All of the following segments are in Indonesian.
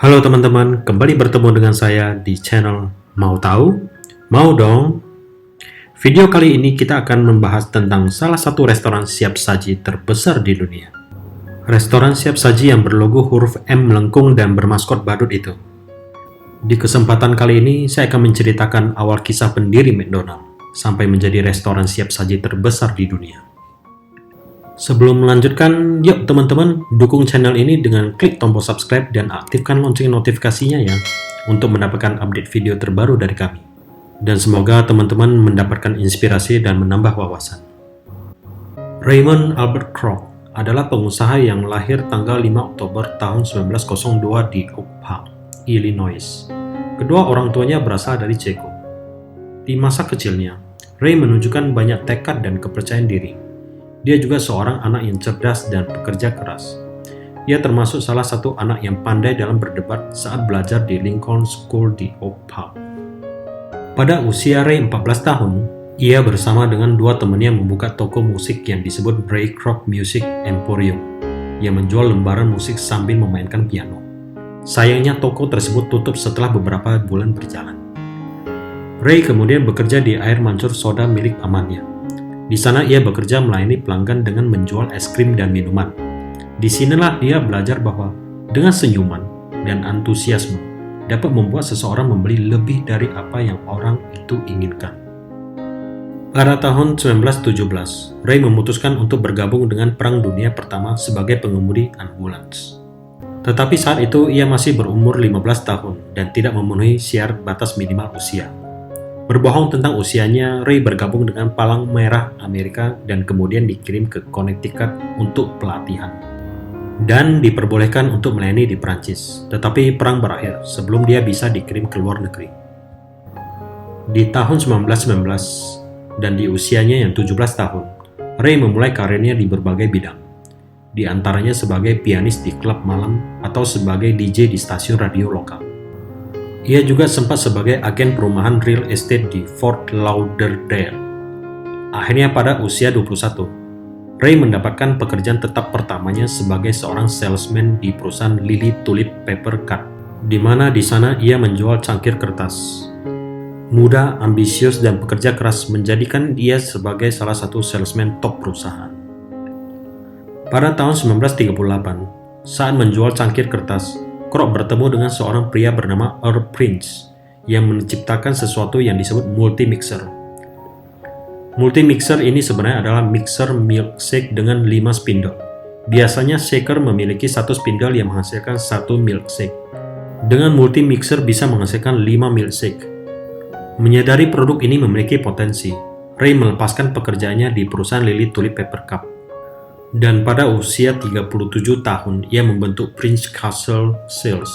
Halo teman-teman, kembali bertemu dengan saya di channel Mau Tahu? Mau dong? Video kali ini kita akan membahas tentang salah satu restoran siap saji terbesar di dunia. Restoran siap saji yang berlogo huruf M melengkung dan bermaskot badut itu. Di kesempatan kali ini, saya akan menceritakan awal kisah pendiri McDonald sampai menjadi restoran siap saji terbesar di dunia. Sebelum melanjutkan, yuk teman-teman dukung channel ini dengan klik tombol subscribe dan aktifkan lonceng notifikasinya ya untuk mendapatkan update video terbaru dari kami. Dan semoga teman-teman mendapatkan inspirasi dan menambah wawasan. Raymond Albert Kroc adalah pengusaha yang lahir tanggal 5 Oktober tahun 1902 di Oak Park, Illinois. Kedua orang tuanya berasal dari Ceko. Di masa kecilnya, Ray menunjukkan banyak tekad dan kepercayaan diri. Dia juga seorang anak yang cerdas dan pekerja keras. Ia termasuk salah satu anak yang pandai dalam berdebat saat belajar di Lincoln School di Oak Park. Pada usia Ray 14 tahun, ia bersama dengan dua temannya membuka toko musik yang disebut Ray Kroc Music Emporium, yang menjual lembaran musik sambil memainkan piano. Sayangnya toko tersebut tutup setelah beberapa bulan berjalan. Ray kemudian bekerja di air mancur soda milik pamannya. Di sana ia bekerja melayani pelanggan dengan menjual es krim dan minuman. Disinilah dia belajar bahwa dengan senyuman dan antusiasme dapat membuat seseorang membeli lebih dari apa yang orang itu inginkan. Pada tahun 1917, Ray memutuskan untuk bergabung dengan Perang Dunia Pertama sebagai pengemudi ambulans. Tetapi saat itu ia masih berumur 15 tahun dan tidak memenuhi syarat batas minimal usia. Berbohong tentang usianya, Ray bergabung dengan Palang Merah Amerika dan kemudian dikirim ke Connecticut untuk pelatihan. Dan diperbolehkan untuk melayani di Prancis, tetapi perang berakhir sebelum dia bisa dikirim ke luar negeri. Di tahun 1919 dan di usianya yang 17 tahun, Ray memulai karirnya di berbagai bidang. Di antaranya sebagai pianis di klub malam atau sebagai DJ di stasiun radio lokal. Ia juga sempat sebagai agen perumahan real estate di Fort Lauderdale. Akhirnya pada usia 21, Ray mendapatkan pekerjaan tetap pertamanya sebagai seorang salesman di perusahaan Lily Tulip Paper Cut, di mana di sana ia menjual cangkir kertas. Muda, ambisius, dan pekerja keras menjadikan ia sebagai salah satu salesman top perusahaan. Pada tahun 1938, saat menjual cangkir kertas, Kroc bertemu dengan seorang pria bernama Earl Prince yang menciptakan sesuatu yang disebut multi-mixer. Multi-mixer ini sebenarnya adalah mixer milkshake dengan 5 spindle. Biasanya shaker memiliki satu spindle yang menghasilkan satu milkshake. Dengan multi-mixer bisa menghasilkan 5 milkshake. Menyadari produk ini memiliki potensi, Ray melepaskan pekerjaannya di perusahaan Lily Tulip Paper Cup. Dan pada usia 37 tahun, ia membentuk Prince Castle Sales.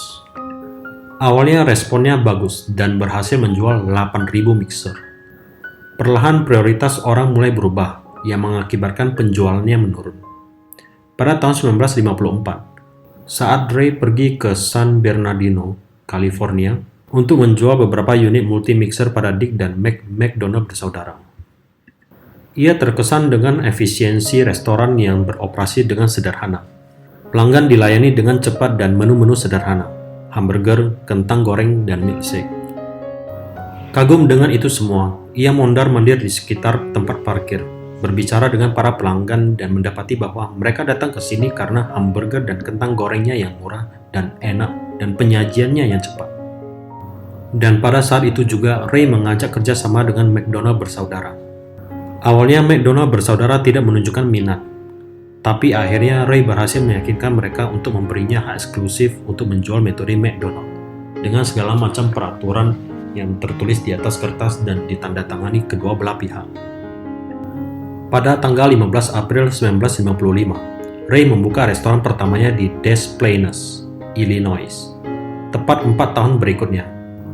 Awalnya responnya bagus dan berhasil menjual 8.000 mixer. Perlahan prioritas orang mulai berubah, yang mengakibatkan penjualannya menurun. Pada tahun 1954, saat Ray pergi ke San Bernardino, California, untuk menjual beberapa unit multi-mixer pada Dick dan McDonald bersaudara. Ia terkesan dengan efisiensi restoran yang beroperasi dengan sederhana. Pelanggan dilayani dengan cepat dan menu-menu sederhana, hamburger, kentang goreng, dan milkshake. Kagum dengan itu semua, ia mondar-mandir di sekitar tempat parkir, berbicara dengan para pelanggan dan mendapati bahwa mereka datang ke sini karena hamburger dan kentang gorengnya yang murah dan enak dan penyajiannya yang cepat. Dan pada saat itu juga Ray mengajak kerjasama dengan McDonald bersaudara. Awalnya McDonald bersaudara tidak menunjukkan minat, tapi akhirnya Ray berhasil meyakinkan mereka untuk memberinya hak eksklusif untuk menjual metode McDonald dengan segala macam peraturan yang tertulis di atas kertas dan ditandatangani kedua belah pihak. Pada tanggal 15 April 1955, Ray membuka restoran pertamanya di Des Plaines, Illinois, tepat 4 tahun berikutnya.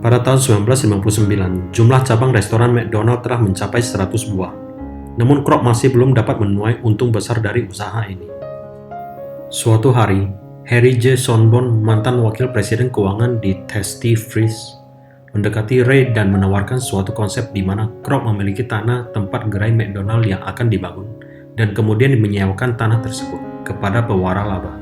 Pada tahun 1959, jumlah cabang restoran McDonald telah mencapai 100 buah. Namun Kroc masih belum dapat menuai untung besar dari usaha ini. Suatu hari, Harry J. Sonborn, mantan wakil presiden keuangan di Tasty Freeze, mendekati Ray dan menawarkan suatu konsep di mana Kroc memiliki tanah tempat gerai McDonald yang akan dibangun dan kemudian menyewakan tanah tersebut kepada pewara laba.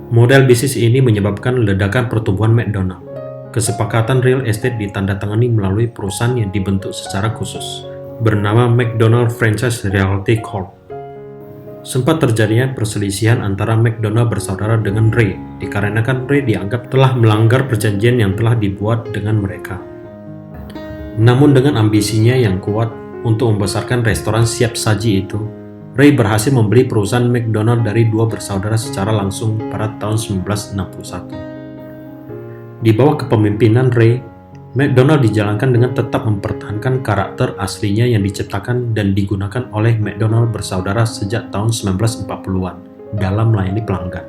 Model bisnis ini menyebabkan ledakan pertumbuhan McDonald. Kesepakatan real estate ditandatangani melalui perusahaan yang dibentuk secara khusus, bernama McDonald Franchise Realty Corp. Sempat terjadinya perselisihan antara McDonald bersaudara dengan Ray, dikarenakan Ray dianggap telah melanggar perjanjian yang telah dibuat dengan mereka. Namun dengan ambisinya yang kuat untuk membesarkan restoran siap saji itu, Ray berhasil membeli perusahaan McDonald dari dua bersaudara secara langsung pada tahun 1961. Di bawah kepemimpinan Ray, McDonald dijalankan dengan tetap mempertahankan karakter aslinya yang diciptakan dan digunakan oleh McDonald bersaudara sejak tahun 1940-an dalam melayani pelanggan.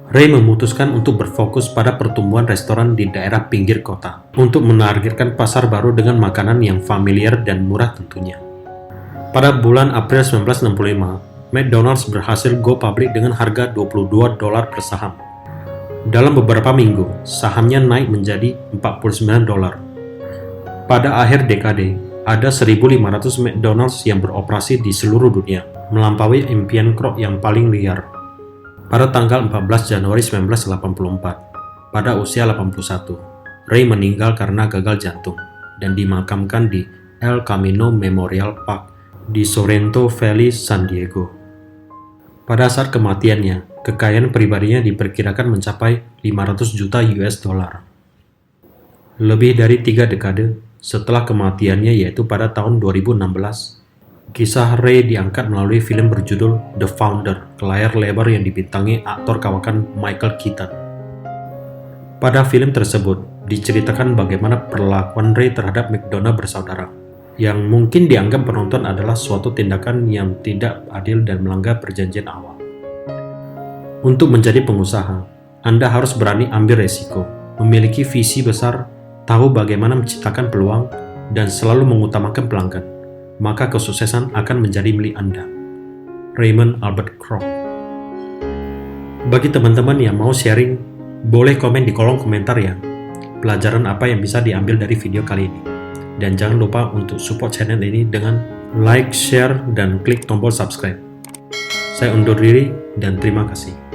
Ray memutuskan untuk berfokus pada pertumbuhan restoran di daerah pinggir kota untuk menargetkan pasar baru dengan makanan yang familiar dan murah tentunya. Pada bulan April 1965, McDonald's berhasil go public dengan harga $22 per saham. Dalam beberapa minggu, sahamnya naik menjadi $49. Pada akhir dekade, ada 1.500 McDonald's yang beroperasi di seluruh dunia, melampaui impian Kroc yang paling liar. Pada tanggal 14 Januari 1984, pada usia 81, Ray meninggal karena gagal jantung dan dimakamkan di El Camino Memorial Park di Sorrento Valley, San Diego. Pada saat kematiannya, kekayaan pribadinya diperkirakan mencapai 500 juta US dollar. Lebih dari 3 dekade setelah kematiannya, yaitu pada tahun 2016, kisah Ray diangkat melalui film berjudul The Founder ke layar lebar yang dibintangi aktor kawakan Michael Keaton. Pada film tersebut, diceritakan bagaimana perlakuan Ray terhadap McDonald bersaudara, yang mungkin dianggap penonton adalah suatu tindakan yang tidak adil dan melanggar perjanjian awal. Untuk menjadi pengusaha, Anda harus berani ambil resiko, memiliki visi besar, tahu bagaimana menciptakan peluang, dan selalu mengutamakan pelanggan. Maka kesuksesan akan menjadi milik Anda. Raymond Albert Kroc. Bagi teman-teman yang mau sharing, boleh komen di kolom komentar ya. Pelajaran apa yang bisa diambil dari video kali ini. Dan jangan lupa untuk support channel ini dengan like, share, dan klik tombol subscribe. Saya undur diri dan terima kasih.